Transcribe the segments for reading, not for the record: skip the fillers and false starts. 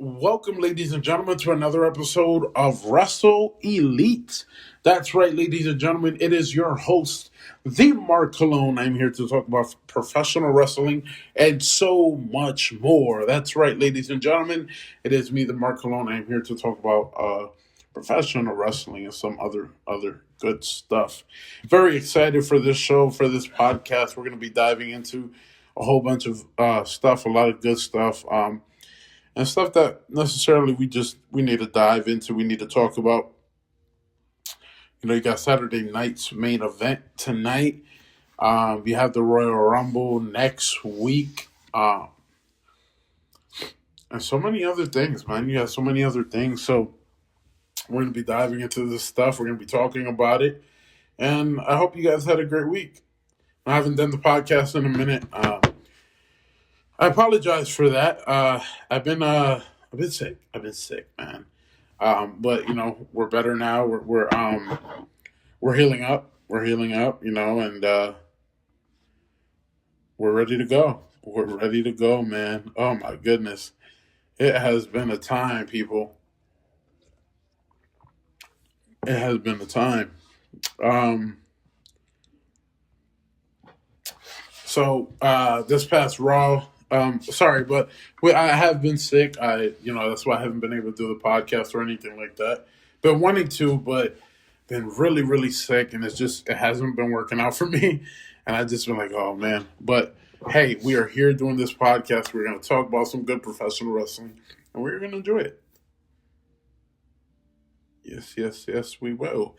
Welcome, ladies and gentlemen, to another episode of Wrestlelite. That's right, ladies and gentlemen, it is your host, the Marc Cologne. I'm here to talk about professional wrestling and so much more. That's right, ladies and gentlemen, it is me, the Marc Cologne. I'm here to talk about professional wrestling and some other good stuff. Very excited for this show, for this podcast. We're going to be diving into a whole bunch of stuff, a lot of good stuff. And stuff that necessarily we need to dive into, we need to talk about. You got Saturday night's main event tonight. You have the Royal Rumble next week, and so many other things, man. You have so many other things. So we're going to be diving into this stuff. We're going to be talking about it, and I hope you guys had a great week. I haven't done the podcast in a minute. I apologize for that. I've been sick. I've been sick, man. But we're better now. We're healing up. We're healing up. And we're ready to go. We're ready to go, man. Oh my goodness, it has been a time, people. It has been a time. So this past Raw. Sorry, but I have been sick. That's why I haven't been able to do the podcast or anything like that. Been wanting to, but been really, really sick, and it hasn't been working out for me. And I just been like, oh man. But hey, we are here doing this podcast. We're going to talk about some good professional wrestling, and we're going to enjoy it. Yes, we will.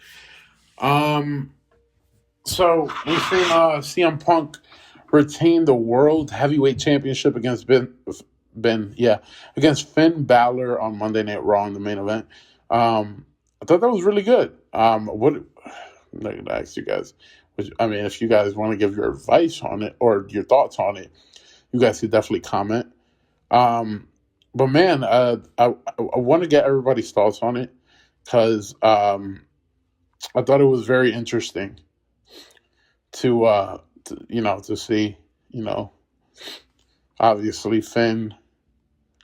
So we've seen CM Punk retain the World Heavyweight Championship against against Finn Balor on Monday Night Raw in the main event. I thought that was really good. I'm going to ask you guys, if you guys want to give your advice on it or your thoughts on it, you guys could definitely comment. But man, I want to get everybody's thoughts on it because I thought it was very interesting to see, obviously Finn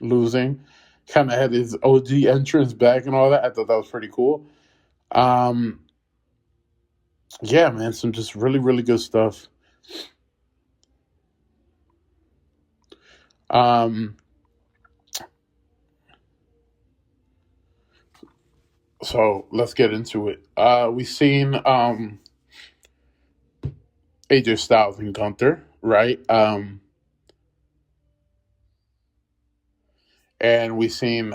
losing, kind of had his OG entrance back and all that. I thought that was pretty cool. Yeah, man, some just really, really good stuff. So let's get into it. We've seen AJ Styles and Gunther, right? And we've seen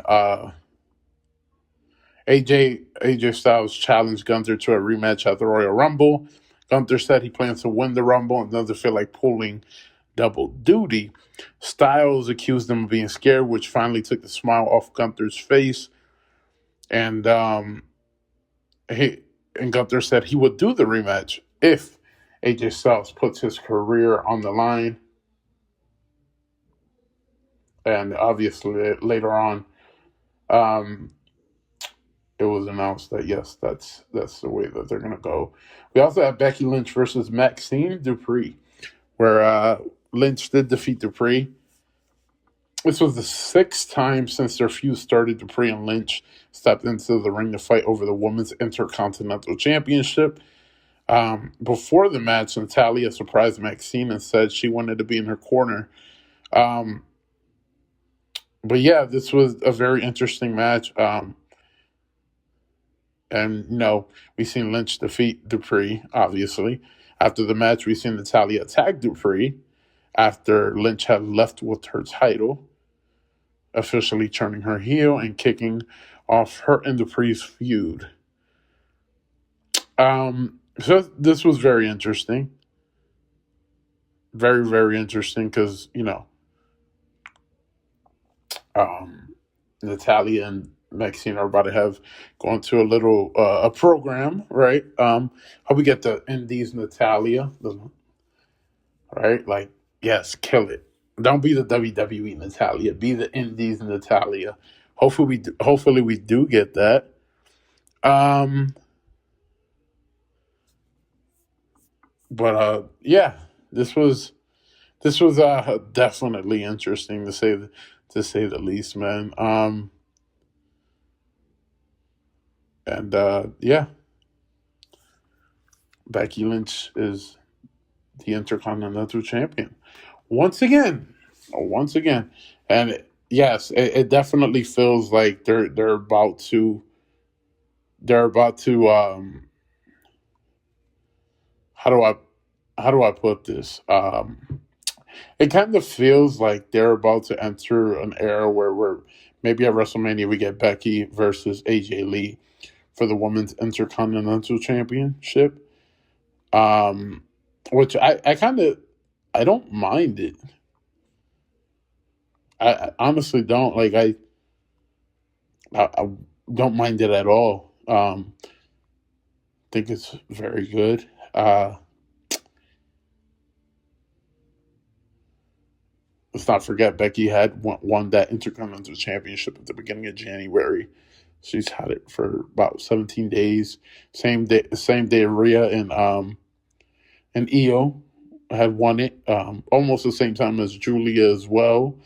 AJ Styles challenge Gunther to a rematch at the Royal Rumble. Gunther said he plans to win the Rumble and doesn't feel like pulling double duty. Styles accused him of being scared, which finally took the smile off Gunther's face. And Gunther said he would do the rematch if AJ Styles puts his career on the line. And obviously later on, it was announced that yes, that's the way that they're gonna go. We also have Becky Lynch versus Maxine Dupree, where Lynch did defeat Dupree. This was the 6th time since their feud started. Dupree and Lynch stepped into the ring to fight over the Women's Intercontinental Championship. Before the match, Natalya surprised Maxine and said she wanted to be in her corner. But yeah, this was a very interesting match. And we've seen Lynch defeat Dupree, obviously. After the match, we've seen Natalya attack Dupree after Lynch had left with her title, officially turning her heel and kicking off her and Dupree's feud. So this was very interesting. Very, very interesting because, Natalya and Maxine are about to have gone to a program, right? How we get the Indies Natalya, right? Like, yes, kill it. Don't be the WWE Natalya. Be the Indies Natalya. Hopefully we do get that. Yeah, this was definitely interesting to say to say the least, man. And yeah, Becky Lynch is the Intercontinental Champion once again, once again, and yes, it definitely feels like they're about to how do I put this? It kind of feels like they're about to enter an era where we're maybe at WrestleMania we get Becky versus AJ Lee for the Women's Intercontinental Championship. Which I kind of I don't mind it. I honestly don't like. I don't mind it at all. Think it's very good. Let's not forget Becky had won that Intercontinental Championship at the beginning of January. She's had it for about 17 days. Same day Rhea and Io had won it. Almost the same time as Julia as well.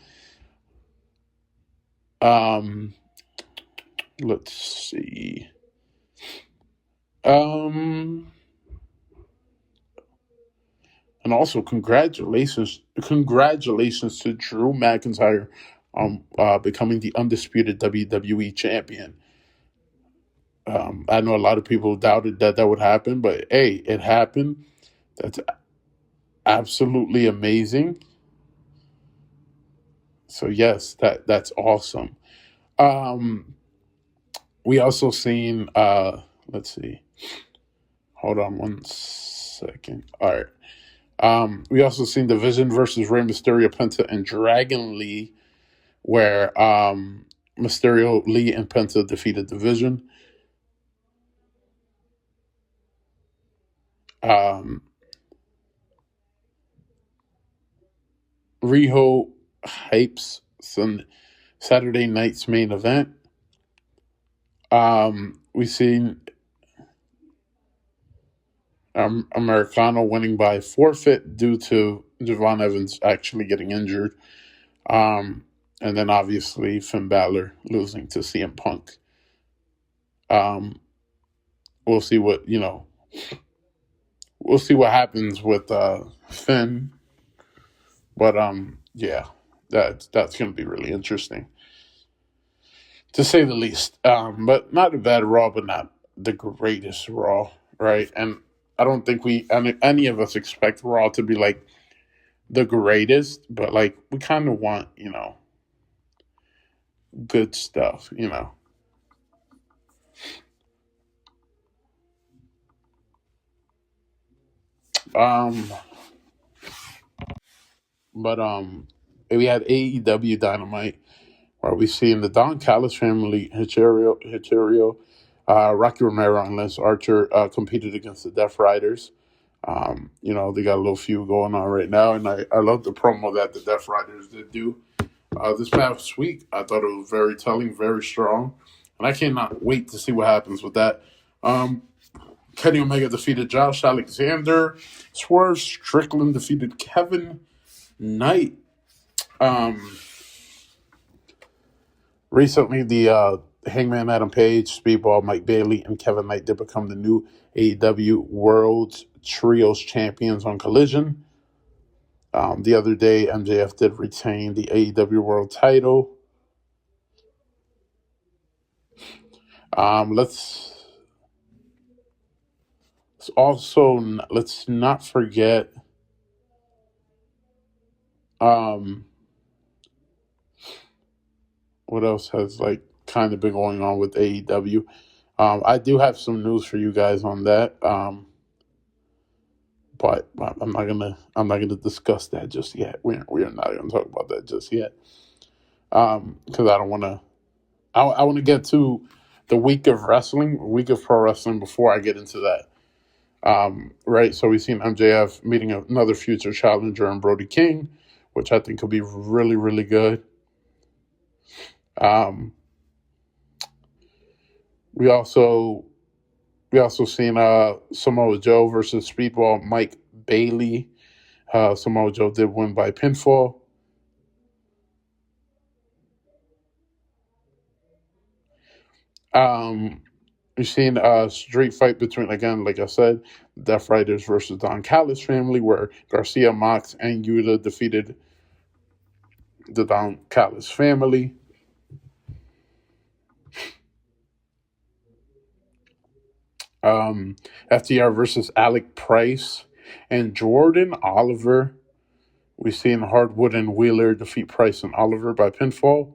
Let's see. And also congratulations to Drew McIntyre on becoming the undisputed WWE champion. I know a lot of people doubted that would happen, but hey, it happened. That's absolutely amazing. So yes, that's awesome. We also seen let's see. Hold on one second. All right. We also seen Division versus Rey Mysterio, Penta, and Dragon Lee, where Mysterio, Lee, and Penta defeated Division. Riho hypes Saturday night's main event. We seen Americano winning by forfeit due to Javon Evans actually getting injured. And then obviously Finn Balor losing to CM Punk. We'll see what we'll see what happens with Finn. But yeah, that's gonna be really interesting, to say the least. But not a bad Raw, but not the greatest Raw, right? And I don't think any of us expect Raw to be like the greatest, but like we kind of want, good stuff, But we had AEW Dynamite where we seen the Don Callis family, Hichirio, Rocky Romero, and Lance Archer competed against the Death Riders. They got a little feud going on right now, and I love the promo that the Death Riders did do this past week. I thought it was very telling, very strong, and I cannot wait to see what happens with that. Kenny Omega defeated Josh Alexander. Swerve Strickland defeated Kevin Knight. Recently, the Hangman Adam Page, Speedball, Mike Bailey, and Kevin Knight did become the new AEW World Trios Champions on Collision. The other day, MJF did retain the AEW World title. Let's not forget what else has kind of been going on with AEW. I do have some news for you guys on that. But I'm not gonna discuss that just yet. We're not gonna talk about that just yet. Because I don't want to. I want to get to the week of pro wrestling before I get into that. Right. So we've seen MJF meeting another future challenger in Brody King, which I think could be really, really good. We also seen Samoa Joe versus Speedball Mike Bailey. Samoa Joe did win by pinfall. We've seen a street fight between, again, like I said, Death Riders versus Don Callis family, where Garcia, Mox, and Yuta defeated the Don Callis family. FTR versus Alec Price and Jordan Oliver. We've seen Hardwood and Wheeler defeat Price and Oliver by pinfall.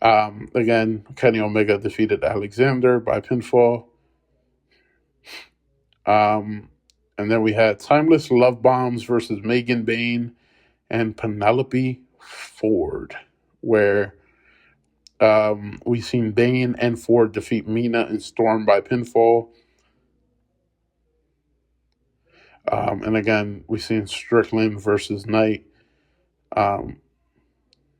Again, Kenny Omega defeated Alexander by pinfall. And then we had Timeless Love Bombs versus Megan Bayne and Penelope Ford, where we've seen Bayne and Ford defeat Mina and Storm by pinfall. And again, we've seen Strickland versus Knight,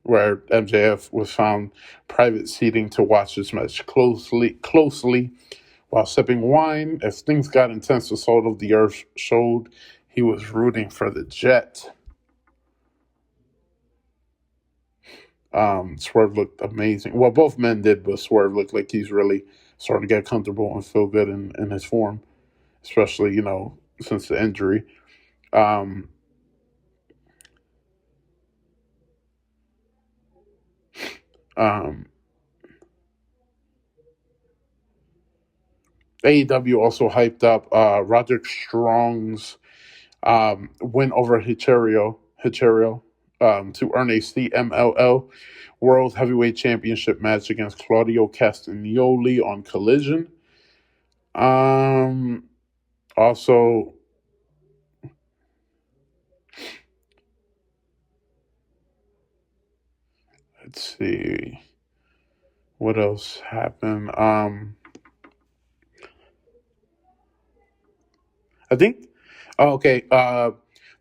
where MJF was found private seating to watch this match closely while sipping wine. As things got intense, the Salt of the Earth showed he was rooting for the Jet. Swerve looked amazing. Well, both men did, but Swerve looked like he's really starting to get comfortable and feel good in his form, especially, since the injury. AEW also hyped up Roderick Strong's win over Hichario to earn a CMLL World Heavyweight Championship match against Claudio Castagnoli on Collision. Also, let's see what else happened. I think,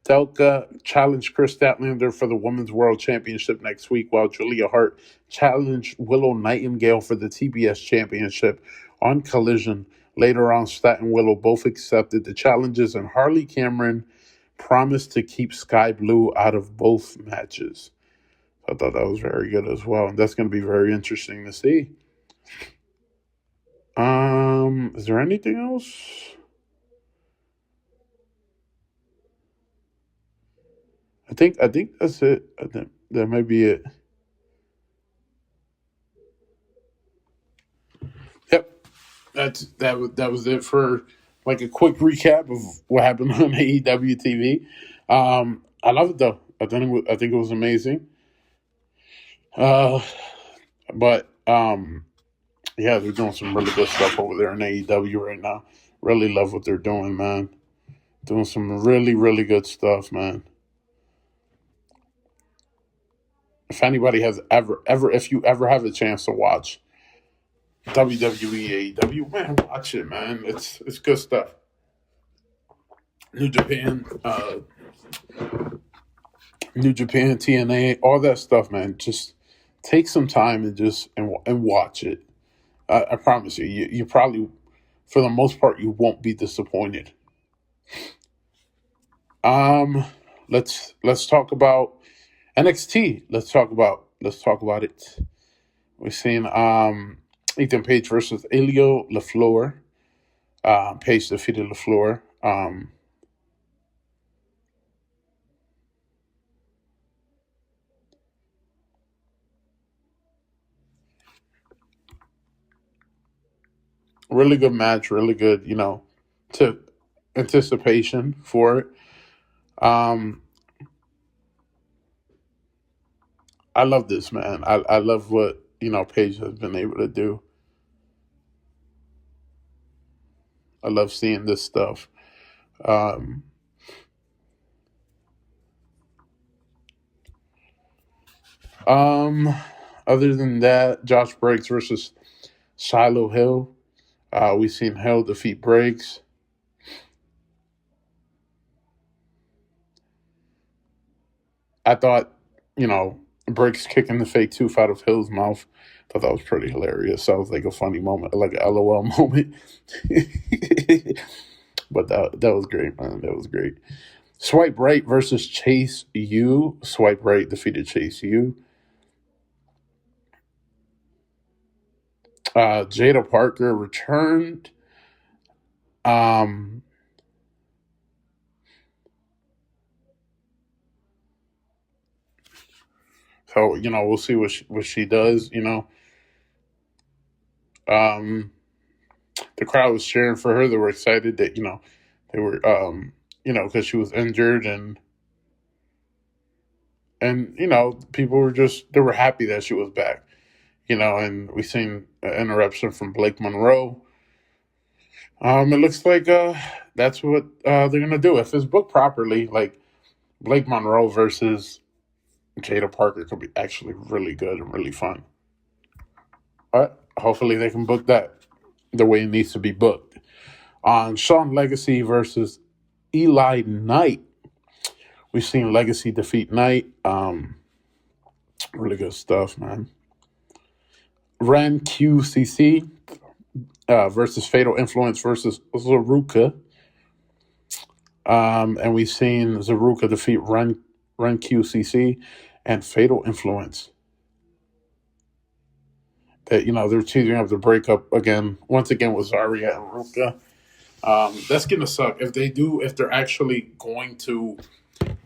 Telka challenged Chris Statlander for the Women's World Championship next week, while Julia Hart challenged Willow Nightingale for the TBS Championship on Collision. Later on, Stat and Willow both accepted the challenges, and Harley Cameron promised to keep Sky Blue out of both matches. I thought that was very good as well, and that's going to be very interesting to see. Is there anything else? I think that's it. I think that might be it. Yep, that was it for like a quick recap of what happened on AEW TV. I love it though. I think it was amazing. But yeah, they're doing some really good stuff over there in AEW right now. Really love what they're doing, man. Doing some really, really good stuff, man. If anybody has if you ever have a chance to watch WWE AEW, man, watch it, man. It's good stuff. New Japan, TNA, all that stuff, man. Just take some time and watch it. I promise you, you probably, for the most part, you won't be disappointed. Let's talk about NXT. Let's talk about it. We've seen Ethan Page versus Elio LaFleur. Page defeated LaFleur. Really good match, really good, to anticipation for it. I love this, man. I love what, Paige has been able to do. I love seeing this stuff. Other than that, Josh Briggs versus Shiloh Hill. We've seen Hill defeat Briggs. I thought, Briggs kicking the fake tooth out of Hill's mouth. I thought that was pretty hilarious. That was like a funny moment, like a LOL moment. But that was great, man. That was great. Swipe Right versus Chase U. Swipe Right defeated Chase U. Jada Parker returned. So we'll see what she does. The crowd was cheering for her. They were excited that they were because she was injured, and people were they were happy that she was back. And we seen an interruption from Blake Monroe. It looks like that's what they're gonna do if it's booked properly. Like Blake Monroe versus Jada Parker could be actually really good and really fun. But hopefully they can book that the way it needs to be booked. On Shawn Legacy versus Eli Knight, we've seen Legacy defeat Knight. Really good stuff, man. Ren QCC versus Fatal Influence versus Zaruka. And we've seen Zaruka defeat Ren QCC and Fatal Influence. That they're teasing up the breakup once again with Zarya and Ruka. That's gonna suck if they're actually going to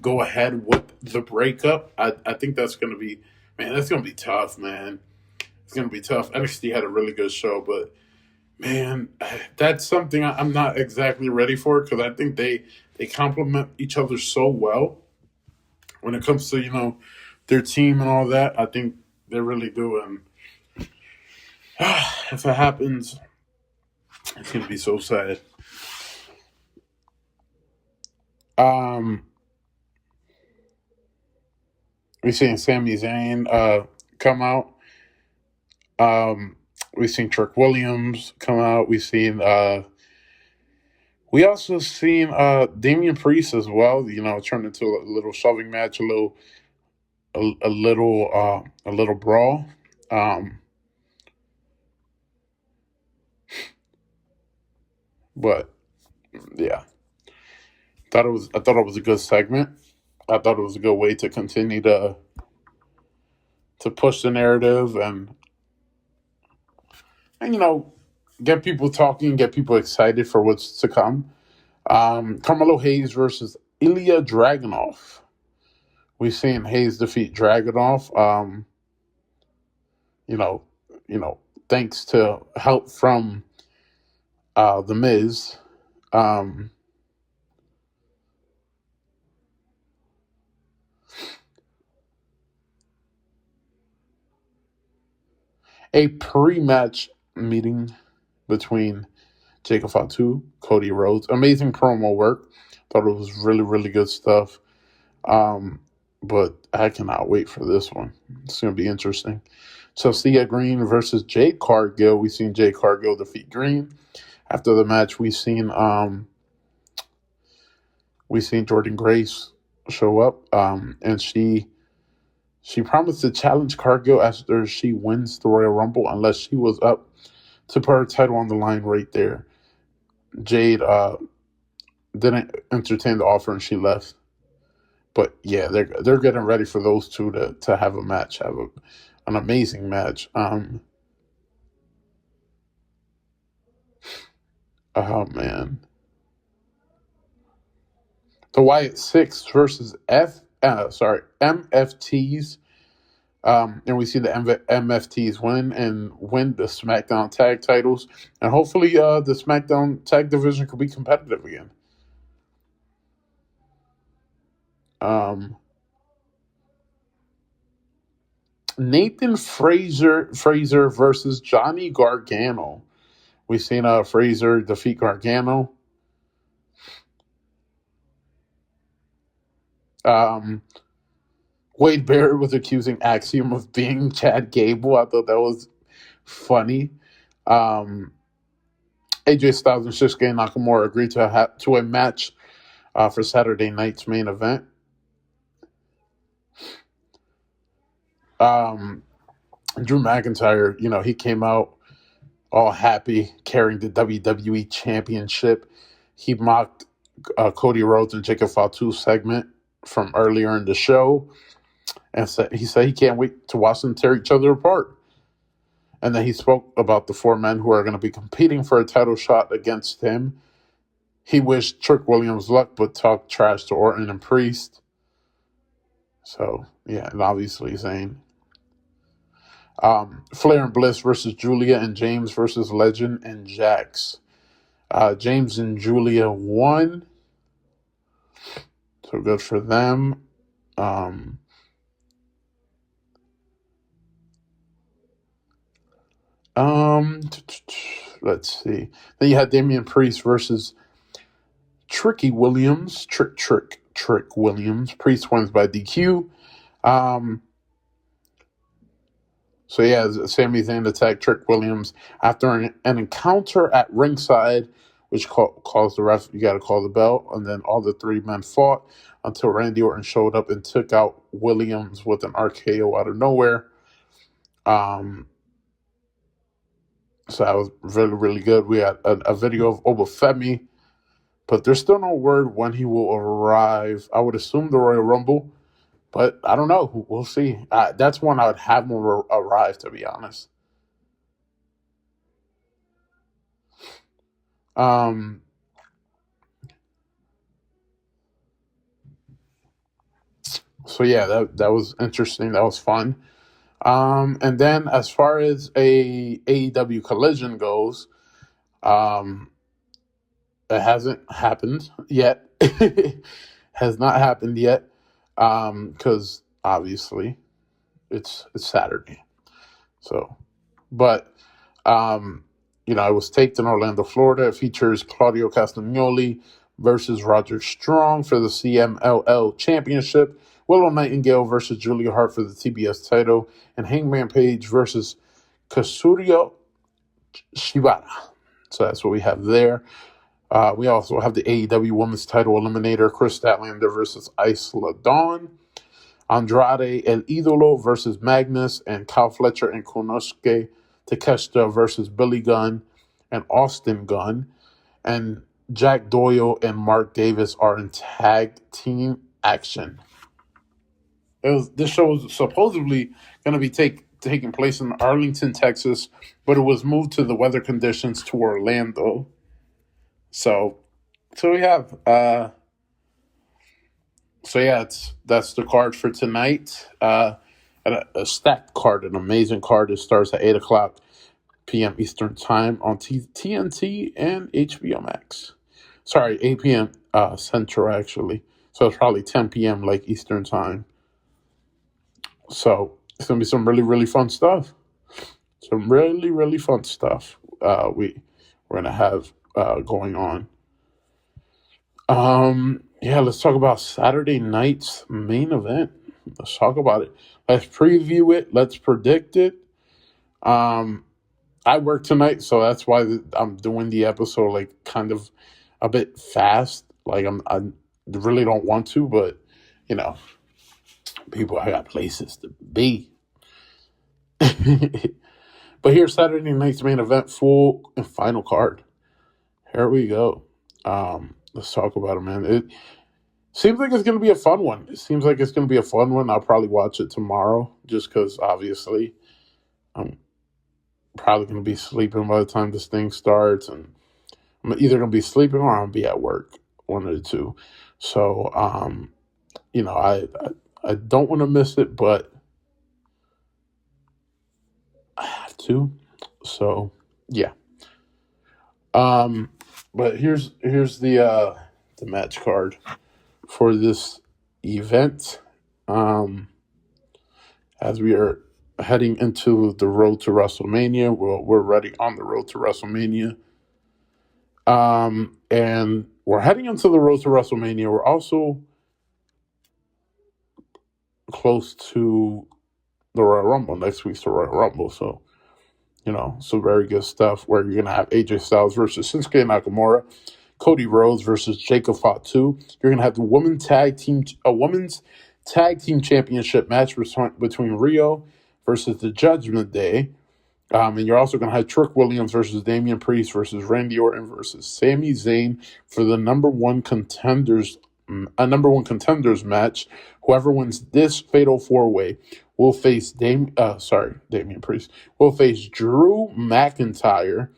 go ahead with the breakup. I think that's gonna be tough, man. It's gonna be tough. NXT had a really good show, but man, that's something I'm not exactly ready for because I think they complement each other so well when it comes to their team and all that. I think they really do, and if it happens, it's gonna be so sad. We've seen Sami Zayn come out. We've seen Trick Williams come out. We also seen Damian Priest as well. Turned into a little shoving match, a little brawl. But yeah, I thought it was a good segment. I thought it was a good way to continue to push the narrative and get people talking, get people excited for what's to come. Carmelo Hayes versus Ilya Dragunov. We've seen Hayes defeat Dragunov. Thanks to help from The Miz. A pre-match meeting between Jacob Fatu, Cody Rhodes. Amazing promo work. Thought it was really, really good stuff. But I cannot wait for this one. It's going to be interesting. Chelsea Green versus Jade Cargill. We've seen Jade Cargill defeat Green. After the match, we've seen Jordan Grace show up, and she promised to challenge Cargill after she wins the Royal Rumble, unless she was up to put her title on the line right there. Jade didn't entertain the offer and she left. But yeah, they're getting ready for those two to have a match, have an amazing match. Oh man, the Wyatt Six versus MFTs. And we see the MFTs win the SmackDown tag titles, and hopefully the SmackDown tag division could be competitive again. Nathan Fraser versus Johnny Gargano. We've seen Fraser defeat Gargano. Wade Barrett was accusing Axiom of being Chad Gable. I thought that was funny. AJ Styles and Shinsuke Nakamura agreed to a match for Saturday night's main event. Drew McIntyre, he came out all happy, carrying the WWE Championship. He mocked Cody Rhodes and Jacob Fatu's segment from earlier in the show, and he said he can't wait to watch them tear each other apart. And then he spoke about the 4 men who are going to be competing for a title shot against him. He wished Trick Williams luck, but talked trash to Orton and Priest. So, yeah, and obviously Zayn. Flair and Bliss versus Julia, and James versus Legend and Jax. James and Julia won. So good for them. Let's see. Then you had Damian Priest versus Tricky Williams. Trick Williams. Priest wins by DQ. So yeah, Sami Zayn attacked Trick Williams after an encounter at ringside, which calls the ref. You got to call the bell, and then all the 3 men fought until Randy Orton showed up and took out Williams with an RKO out of nowhere. So that was really, really good. We had a video of Obafemi, but there's still no word when he will arrive. I would assume the Royal Rumble, but I don't know. We'll see. That's one I would have him arrive, to be honest. So yeah, that was interesting. That was fun. And then as far as a AEW Collision goes, it hasn't happened yet. Has not happened yet. Because obviously it's Saturday. So, but, it was taped in Orlando, Florida. It features Claudio Castagnoli versus Roger Strong for the CMLL Championship, Willow Nightingale versus Julia Hart for the TBS title, and Hangman Page versus Kazuya Shibata. So that's what we have there. We also have the AEW Women's Title Eliminator, Chris Statlander versus Isla Dawn, Andrade El Idolo versus Magnus, and Kyle Fletcher and Konosuke Takeshita versus Billy Gunn and Austin Gunn. And Jack Doyle and Mark Davis are in tag team action. This show was supposedly going to be taking place in Arlington, Texas, but it was moved to the weather conditions to Orlando. So we have that's the card for tonight. A stacked card, an amazing card. It starts at 8:00 p.m. Eastern Time on TNT and HBO Max. Sorry, 8 p.m. Central, actually. So it's probably 10 p.m. like Eastern Time. So it's going to be some really, really fun stuff. Some really, really fun stuff we're going to have going on. Let's talk about Saturday night's main event. Let's talk about it. Let's preview it. Let's predict it. I work tonight, so that's why I'm doing the episode like kind of a bit fast. Like I really don't want to, but people have got places to be. But here's Saturday night's main event, full and final card. Here we go. Let's talk about it, man. It seems like it's going to be a fun one. I'll probably watch it tomorrow just because, obviously, I'm probably going to be sleeping by the time this thing starts. And I'm either going to be sleeping or I'm going to be at work, one of the two. So, I don't want to miss it, but I have to. So, yeah. But here's the match card for this event. As we are heading into the road to WrestleMania, we're already on the road to WrestleMania. And we're heading into the road to WrestleMania. We're also close to the Royal Rumble. Next week's the Royal Rumble, so some very good stuff where you're going to have AJ Styles versus Shinsuke Nakamura, Cody Rhodes versus Jacob Fatu. You're going to have a women's tag team championship match between Rio versus the Judgment Day. And you're also going to have Trick Williams versus Damian Priest versus Randy Orton versus Sami Zayn for the number one contenders match. Whoever wins this fatal 4-way will face Damian Priest will face Drew McIntyre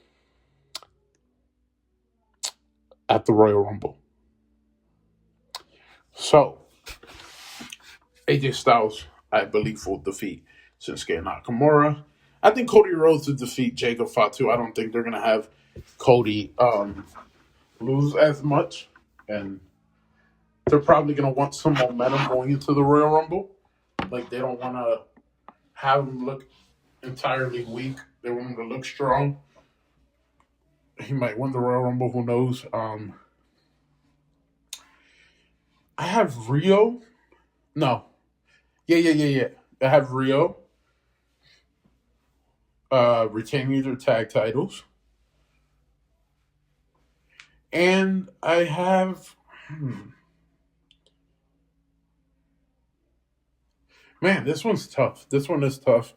at the Royal Rumble. So, AJ Styles, I believe, will defeat Shinsuke Nakamura. I think Cody Rhodes will defeat Jacob Fatu. I don't think they're going to have Cody lose as much. And they're probably going to want some momentum going into the Royal Rumble. Like, they don't want to have him look entirely weak. They want him to look strong. He might win the Royal Rumble. Who knows? I have Rio. No. Yeah. I have Rio retaining their tag titles. And I have... Man, this one's tough. This one is tough.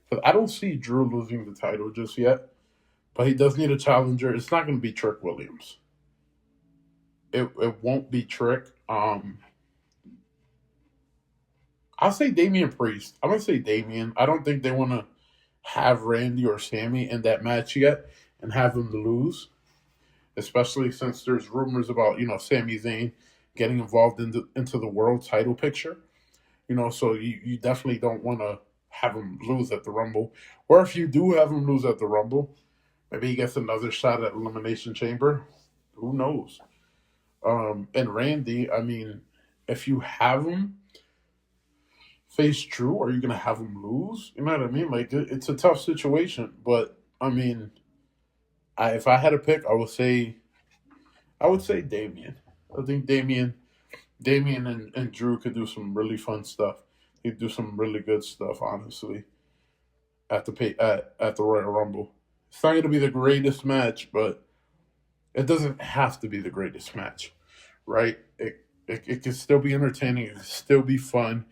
Because I don't see Drew losing the title just yet. But he does need a challenger. It's not going to be Trick Williams. It won't be Trick. I'll say Damian Priest. I'm going to say Damian. I don't think they want to have Randy or Sammy in that match yet and have them lose. Especially since there's rumors about, Sami Zayn getting involved into the world title picture. So you definitely don't want to have him lose at the Rumble. Or if you do have him lose at the Rumble, maybe he gets another shot at Elimination Chamber. Who knows? And Randy, I mean, if you have him face Drew, are you going to have him lose? You know what I mean? Like, it's a tough situation. But, I mean, if I had to pick, I would say Damian. I think Damian and Drew could do some really fun stuff. He'd do some really good stuff, honestly, at the Royal Rumble. It's not going to be the greatest match, but it doesn't have to be the greatest match, right? It can still be entertaining. It can still be fun.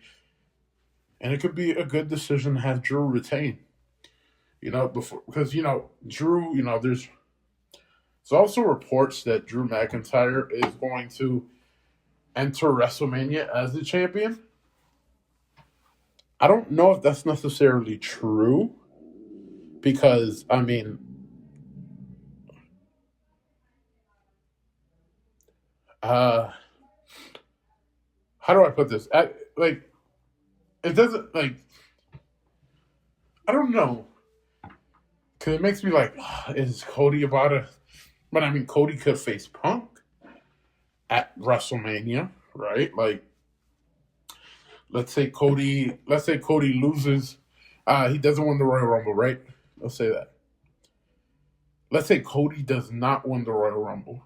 And it could be a good decision to have Drew retain. Because, Drew, there's also reports that Drew McIntyre is going to enter WrestleMania as the champion. I don't know if that's necessarily true because, I mean, how do I put this? It doesn't, I don't know. Because it makes me is Cody about to... But, I mean, Cody could face Punk at WrestleMania, right? Let's say Cody loses. He doesn't win the Royal Rumble, right? Let's say that. Let's say Cody does not win the Royal Rumble.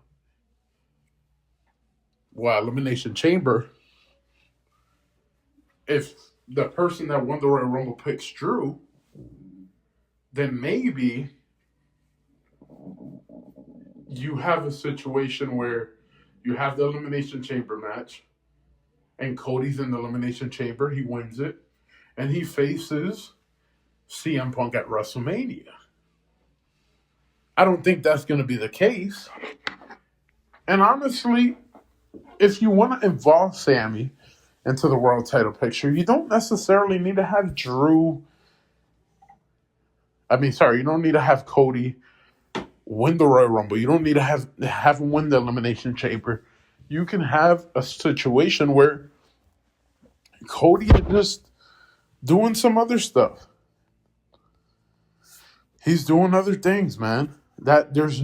Well, Elimination Chamber, if the person that won the Royal Rumble picks Drew, then maybe you have a situation where you have the Elimination Chamber match, and Cody's in the Elimination Chamber. He wins it, and he faces CM Punk at WrestleMania. I don't think that's going to be the case. And honestly, if you want to involve Sammy into the world title picture, you don't necessarily need to have Drew. You don't need to have Cody win the Royal Rumble. You don't need to have him win the Elimination Chamber. You can have a situation where Cody is just doing some other stuff. He's doing other things, man. That there's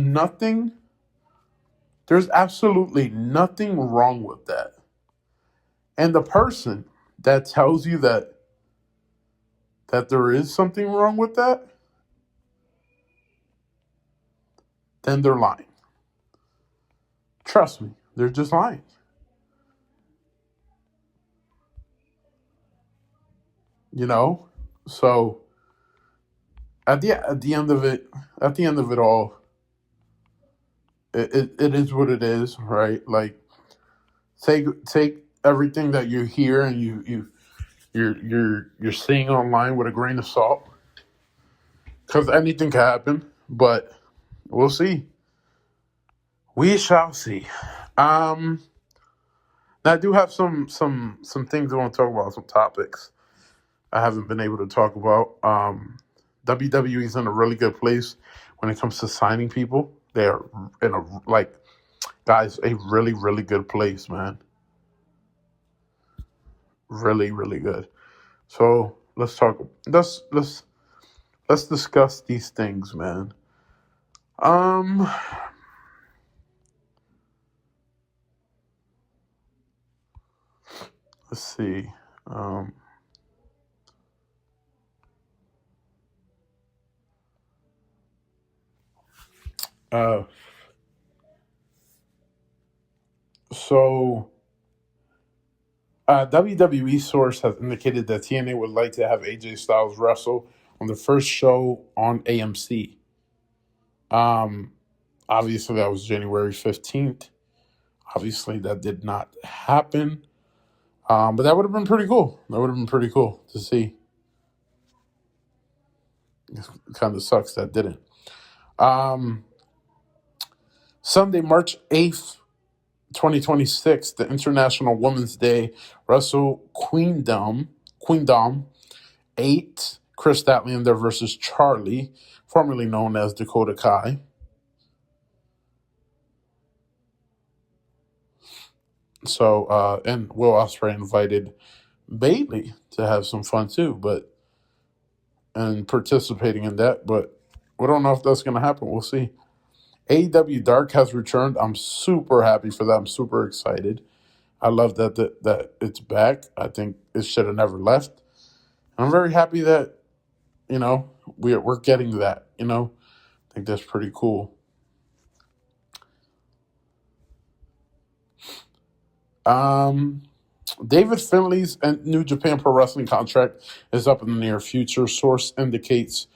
absolutely nothing wrong with that. And the person that tells you that there is something wrong with that, then they're lying. Trust me, they're just lying. So at the end of it all, it is what it is, right? Take everything that you hear and you're seeing online with a grain of salt, because anything can happen. But we'll see. We shall see. Now I do have some things I want to talk about, some topics. I haven't been able to talk about. WWE is in a really good place when it comes to signing people. They are in a guys, a really, really good place, man. Really, really good. So let's talk. Let's discuss these things, man. Um, let's see. Um, uh, so WWE source has indicated that TNA would like to have AJ Styles wrestle on the first show on AMC. Um, Obviously that was January 15th. Obviously that did not happen. But that would have been pretty cool. That would have been pretty cool to see. It kind of sucks that didn't. Um, Sunday, March 8th, 2026, the International Women's Day, Wrestle Queendom 8, Chris Statlander versus Charlie, formerly known as Dakota Kai. So, and Will Ospreay invited Bayley to have some fun too, and participating in that, but we don't know if that's going to happen. We'll see. AEW Dark has returned. I'm super happy for that. I'm super excited. I love that it's back. I think it should have never left. I'm very happy that we're getting that. I think that's pretty cool. David Finlay's New Japan Pro Wrestling contract is up in the near future. Sources indicate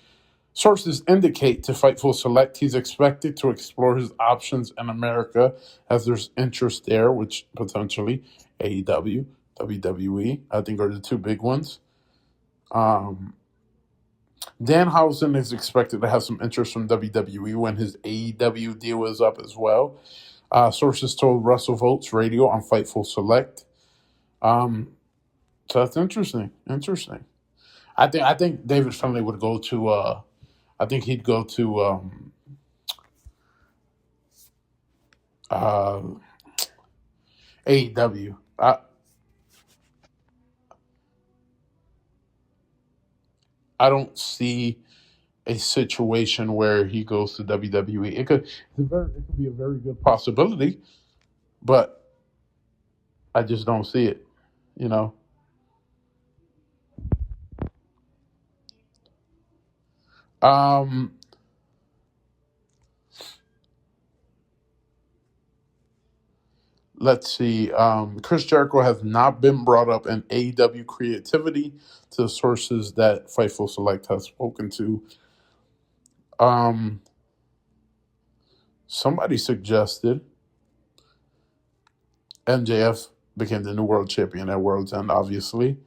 to Fightful Select he's expected to explore his options in America as there's interest there, which potentially AEW, WWE, I think are the two big ones. Danhausen is expected to have some interest from WWE when his AEW deal is up as well. Sources told WrestleVotes Radio on Fightful Select. So that's interesting. I think David Finlay would go to. I think he'd go to AEW. I don't see a situation where he goes to WWE. It could be a very good possibility, but I just don't see it. You know. Let's see. Chris Jericho has not been brought up in AEW creativity to the sources that Fightful Select has spoken to. Somebody suggested MJF became the new world champion at World's End, obviously.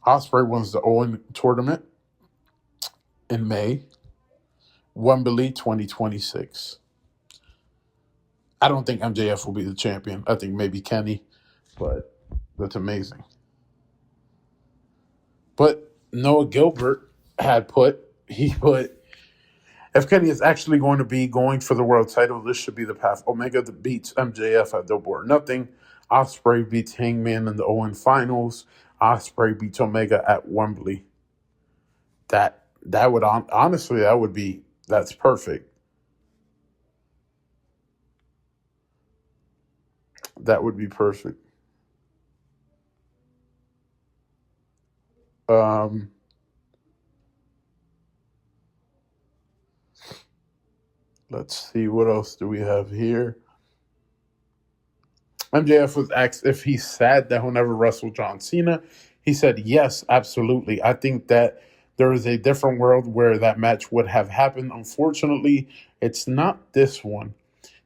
Ospreay wins the Owen tournament in May. Wembley 2026. I don't think MJF will be the champion. I think maybe Kenny, but that's amazing. But Noah Gilbert he put, if Kenny is actually going to be going for the world title, this should be the path. Omega beats MJF at Double or Nothing. Ospreay beats Hangman in the Owen finals. Ospreay beats Omega at Wembley. That would honestly, that's perfect. That would be perfect. Let's see, what else do we have here? MJF was asked if he's sad that he'll never wrestle John Cena. He said, yes, absolutely. I think that there is a different world where that match would have happened. Unfortunately, it's not this one.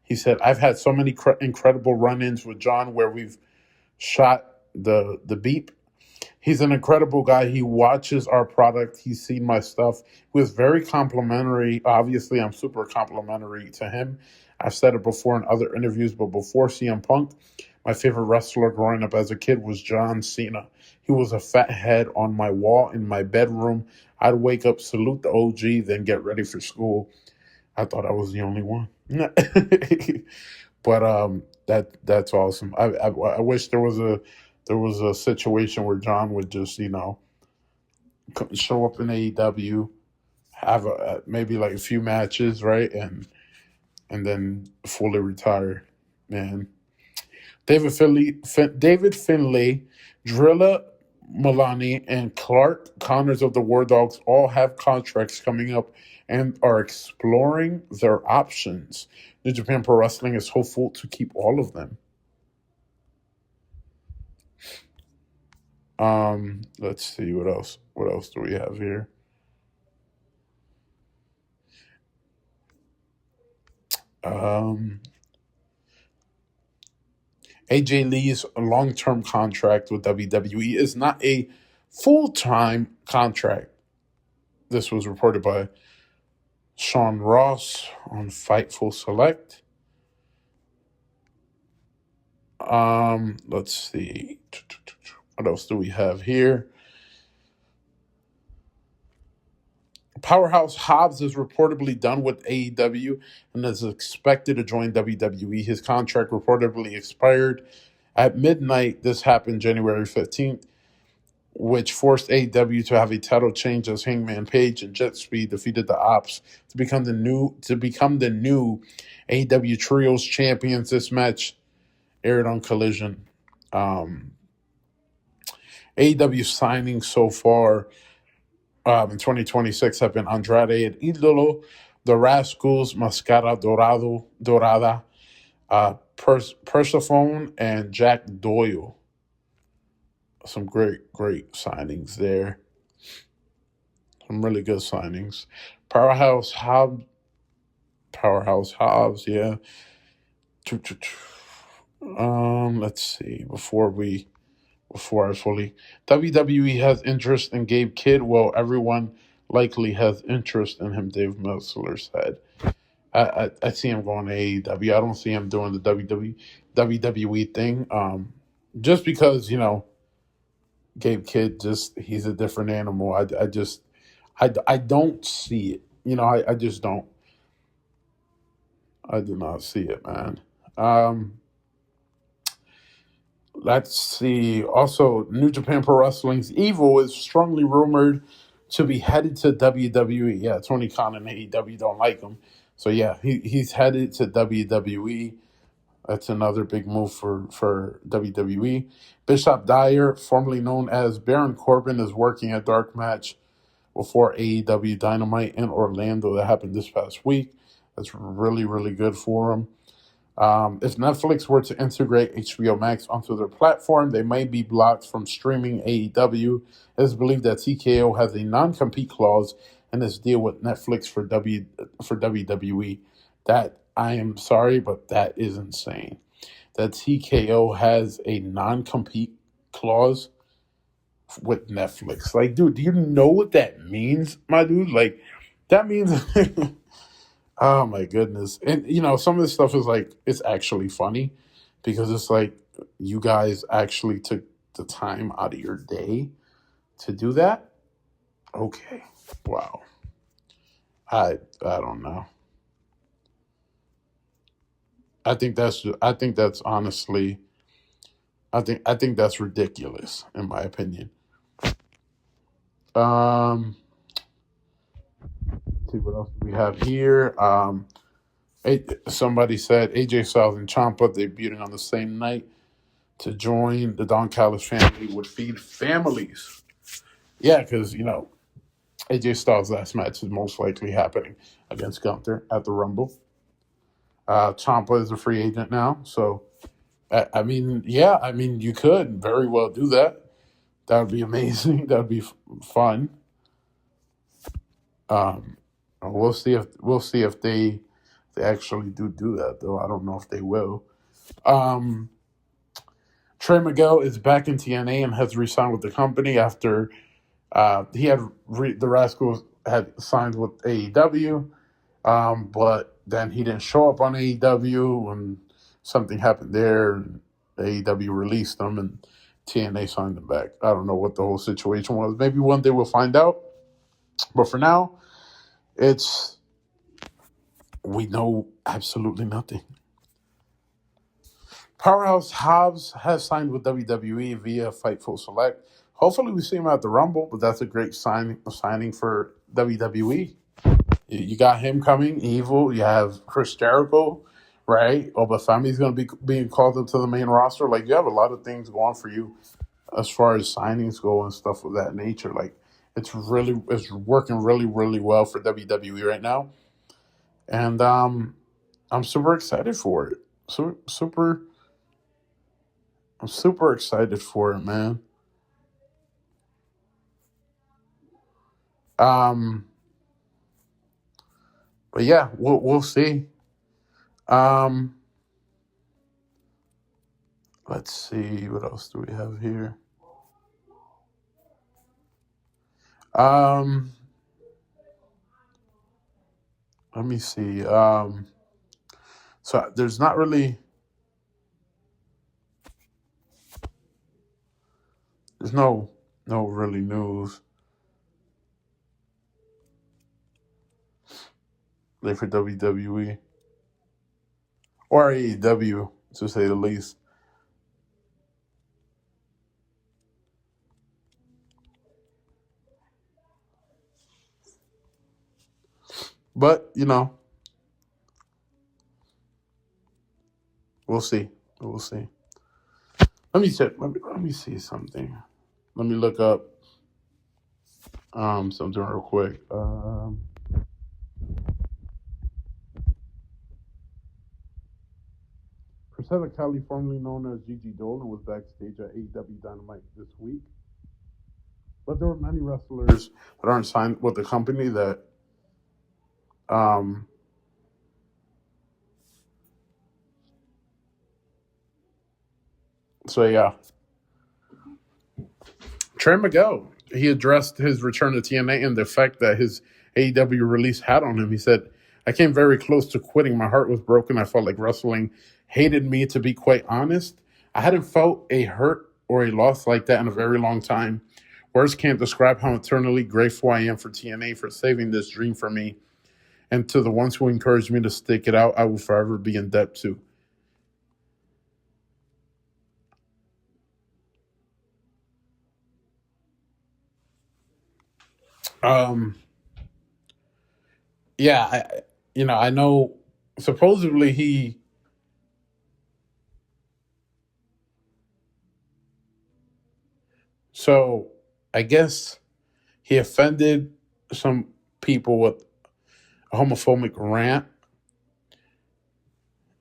He said, I've had so many incredible run-ins with John where we've shot the beep. He's an incredible guy. He watches our product. He's seen my stuff. He was very complimentary. Obviously, I'm super complimentary to him. I've said it before in other interviews, but before CM Punk, My favorite wrestler growing up as a kid was John Cena. He was a fat head on my wall in my bedroom. I'd wake up, salute the OG, then get ready for school. I thought I was the only one. But that's awesome. I wish there was a situation where John would just show up in AEW, have maybe like a few matches, right, and then fully retire. Man, David Finlay, Drilla Milani, and Clark Connors of the War Dogs all have contracts coming up and are exploring their options. New Japan Pro Wrestling is hopeful to keep all of them. Let's see what else. What else do we have here? AJ Lee's long-term contract with WWE is not a full-time contract. This was reported by Sean Ross on Fightful Select. Let's see. What else do we have here? Powerhouse Hobbs is reportedly done with AEW and is expected to join WWE. His contract reportedly expired at midnight. This happened January 15th, which forced AEW to have a title change as Hangman Page and Jet Speed defeated the Ops to become the new AEW Trios champions. This match aired on Collision. AEW signings so far in 2026 have been Andrade and Idolo, the Rascals, Mascara Dorada, Persephone, and Jack Doyle. Some great signings there. Some really good signings. Powerhouse Hobbs, yeah. Let's see. Before I fully, WWE has interest in Gabe Kidd. Well, everyone likely has interest in him. Dave Meltzer said. I see him going to AEW. I don't see him doing the WWE thing. Just because Gabe Kidd, he's a different animal. I don't see it. I just don't. I do not see it, man. Let's see. Also, New Japan Pro Wrestling's Evil is strongly rumored to be headed to WWE. Yeah, Tony Khan and AEW don't like him. So, yeah, he's headed to WWE. That's another big move for WWE. Bishop Dyer, formerly known as Baron Corbin, is working a dark match before AEW Dynamite in Orlando. That happened this past week. That's really, really good for him. If Netflix were to integrate HBO Max onto their platform, they might be blocked from streaming AEW. It is believed that TKO has a non-compete clause in its deal with Netflix for WWE. That, I am sorry, but that is insane. That TKO has a non-compete clause with Netflix. Like, dude, do you know what that means, my dude? Like, that means... Oh my goodness. And some of this stuff is like, it's actually funny because it's like you guys actually took the time out of your day to do that. Okay. Wow. I don't know. I think that's honestly, I think that's ridiculous in my opinion. See what else do we have here. Somebody said AJ Styles and Ciampa debuting on the same night to join the Don Callis family would feed families. Yeah, because AJ Styles' last match is most likely happening against Gunther at the Rumble. Ciampa is a free agent now, so you could very well do that. That would be amazing. That would be fun. We'll see if they actually do that, though. I don't know if they will. Trey Miguel is back in TNA and has re-signed with the company after the Rascals had signed with AEW, but then he didn't show up on AEW when something happened there. AEW released them and TNA signed them back. I don't know what the whole situation was. Maybe one day we'll find out. But for now, we know absolutely nothing. Powerhouse Hobbs has signed with WWE via Fightful Select. Hopefully we see him at the Rumble, but that's a great signing for WWE. You got him coming, Evil. You have Chris Jericho, right? Obafemi's going to be being called up to the main roster. Like, you have a lot of things going for you as far as signings go and stuff of that nature. Like, it's working really, really well for WWE right now. And I'm super excited for it. I'm super excited for it, man. But yeah, we'll see. Let's see, what else do we have here? Let me see. So there's not really. There's no really news. Like for WWE or AEW, to say the least. But we'll see. We'll see. Let me check. Let me see something. Let me look up something real quick. Priscilla Kelly, formerly known as Gigi Dolan, was backstage at AEW Dynamite this week. But there were many wrestlers that aren't signed with the company that so yeah. Trey Miguel, he addressed his return to TNA and the effect that his AEW release had on him. He said, "I came very close to quitting. My heart was broken. I felt like wrestling hated me, to be quite honest. I hadn't felt a hurt or a loss like that in a very long time. Words can't describe how eternally grateful I am for TNA for saving this dream for me. And to the ones who encouraged me to stick it out, I will forever be in debt to." Yeah, I know supposedly so I guess he offended some people with a homophobic rant.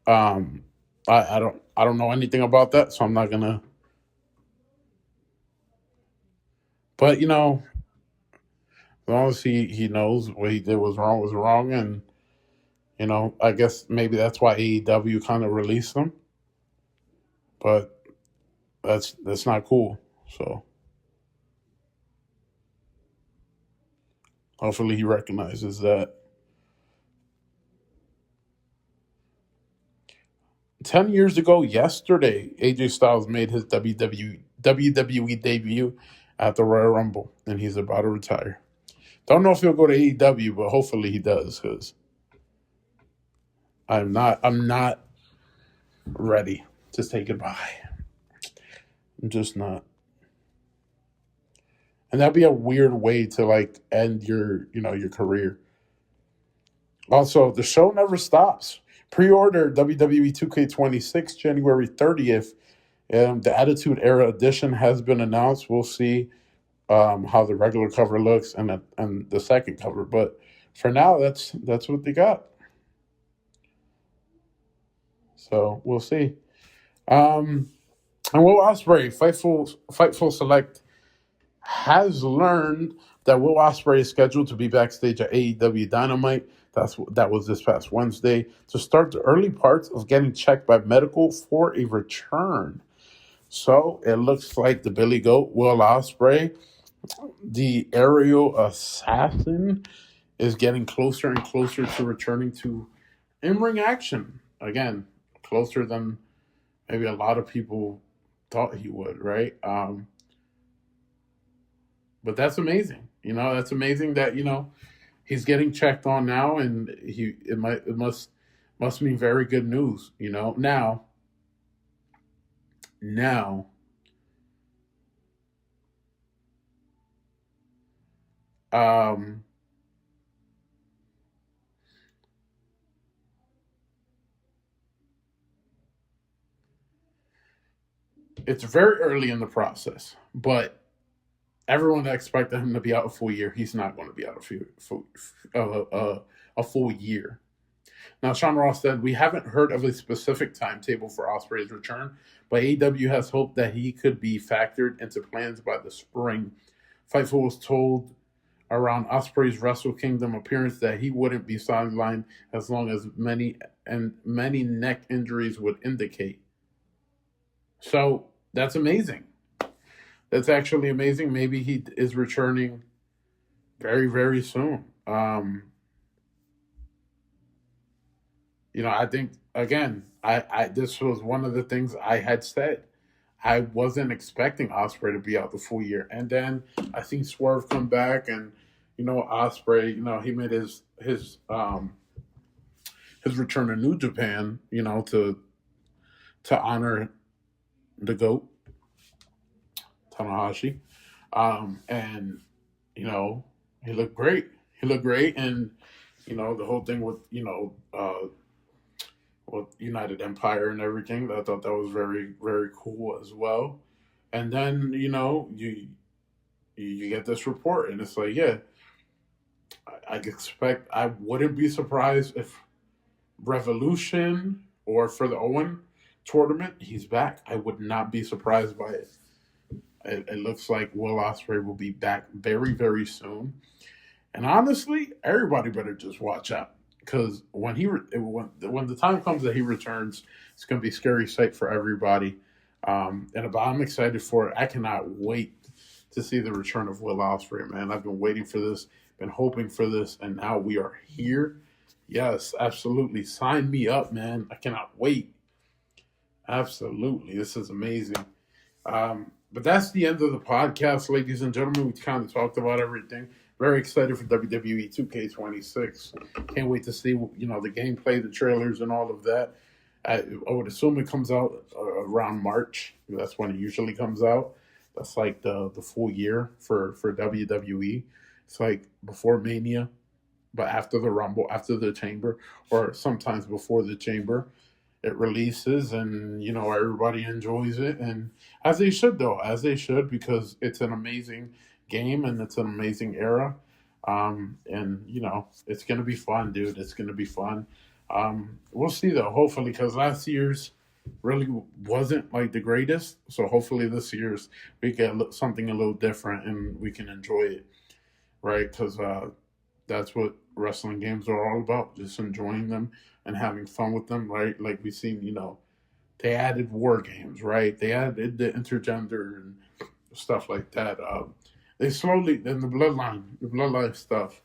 I don't know anything about that, so I'm not gonna. But as long as he knows what he did was wrong, and I guess maybe that's why AEW kind of released him. But that's not cool. So hopefully he recognizes that. 10 years ago yesterday, AJ Styles made his WWE debut at the Royal Rumble, and he's about to retire. Don't know if he'll go to AEW, but hopefully he does, because I'm not ready to say goodbye. I'm just not. And that'd be a weird way to end your career. Also, the show never stops. Pre-order WWE 2K26 January 30th. The Attitude Era edition has been announced. We'll see how the regular cover looks and the second cover. But for now, that's what they got. So we'll see. And Will Ospreay, Fightful Select, has learned that Will Ospreay is scheduled to be backstage at AEW Dynamite. That was this past Wednesday to start the early parts of getting checked by medical for a return. So it looks like the Billy Goat, Will Ospreay, the aerial assassin, is getting closer and closer to returning to in-ring action. Again, closer than maybe a lot of people thought he would, right? But that's amazing. That's amazing that he's getting checked on now, and it must mean very good news. Now, um, it's very early in the process, but everyone expected him to be out a full year. He's not going to be out a full year. Now, Sean Ross said, "We haven't heard of a specific timetable for Ospreay's return, but AEW has hoped that he could be factored into plans by the spring." Fightful was told around Ospreay's Wrestle Kingdom appearance that he wouldn't be sidelined as long as many neck injuries would indicate. So that's amazing. That's actually amazing. Maybe he is returning very, very soon. I think again, I this was one of the things I had said. I wasn't expecting Ospreay to be out the full year, and then I think Swerve come back, and Ospreay, he made his return to New Japan, to honor the GOAT, Tanahashi, and he looked great. And the whole thing with with United Empire and everything. I thought that was very, very cool as well. And then you get this report, and it's like, yeah, I wouldn't be surprised if Revolution or for the Owen tournament, he's back. I would not be surprised by it. It looks like Will Ospreay will be back very, very soon. And honestly, everybody better just watch out, because when the time comes that he returns, it's going to be a scary sight for everybody. And I'm excited for it. I cannot wait to see the return of Will Ospreay, man. I've been waiting for this, been hoping for this, and now we are here. Yes, absolutely. Sign me up, man. I cannot wait. Absolutely. This is amazing. But that's the end of the podcast, ladies and gentlemen. We kind of talked about everything. Very excited for WWE 2K26. Can't wait to see, the gameplay, the trailers, and all of that. I would assume it comes out around March. That's when it usually comes out. That's like the full year for WWE. It's like before Mania, but after the Rumble, after the Chamber, or sometimes before the Chamber. It releases, and everybody enjoys it, and as they should, because it's an amazing game and it's an amazing era. And it's gonna be fun, dude. It's gonna be fun. We'll see though, hopefully, because last year's really wasn't like the greatest. So hopefully this year's we get something a little different and we can enjoy it, right? Because that's what wrestling games are all about, just enjoying them and having fun with them, right? Like we've seen, they added war games, right? They added the intergender and stuff like that. They slowly, then the bloodline stuff,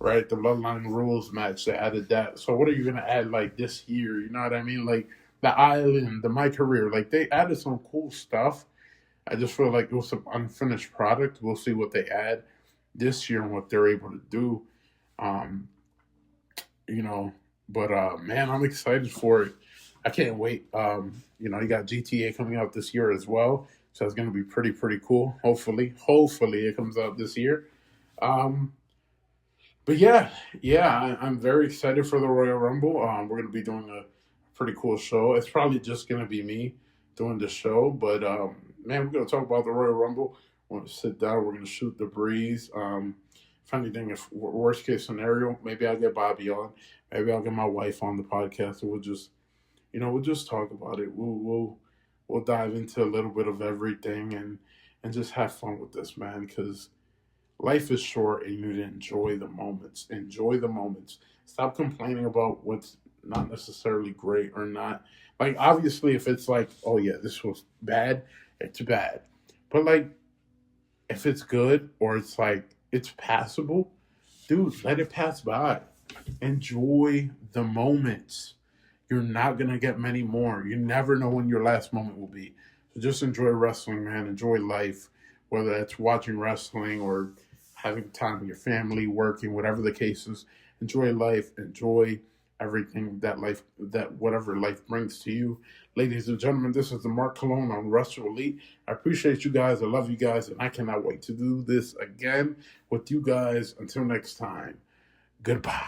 right? The bloodline rules match, they added that. So what are you going to add like this year? You know what I mean? Like the island, my career, like they added some cool stuff. I just feel like it was some unfinished product. We'll see what they add this year and what they're able to do. But man, I'm excited for it. I can't wait. You got GTA coming out this year as well, so it's going to be pretty cool. Hopefully it comes out this year. But yeah, I'm very excited for the Royal Rumble. We're going to be doing a pretty cool show. It's probably just going to be me doing the show, but man, we're going to talk about the Royal Rumble. We're going to sit down. We're going to shoot the breeze. If anything, if worst case scenario, maybe I'll get Bobby on. Maybe I'll get my wife on the podcast, and we'll just talk about it. We'll dive into a little bit of everything and just have fun with this, man. Because life is short, and you need to enjoy the moments. Enjoy the moments. Stop complaining about what's not necessarily great or not. Like obviously, if it's like, oh yeah, this was bad, it's bad. But like, if it's good or it's like it's passable, dude, let it pass by. Enjoy the moments. You're not going to get many more. You never know when your last moment will be. So just enjoy wrestling, man. Enjoy life, whether that's watching wrestling or having time with your family, working, whatever the case is. Enjoy life. Enjoy everything that whatever life brings to you. Ladies and gentlemen, this is the Marc Cologne on Wrestlelite. I appreciate you guys. I love you guys, and I cannot wait to do this again with you guys. Until next time, goodbye.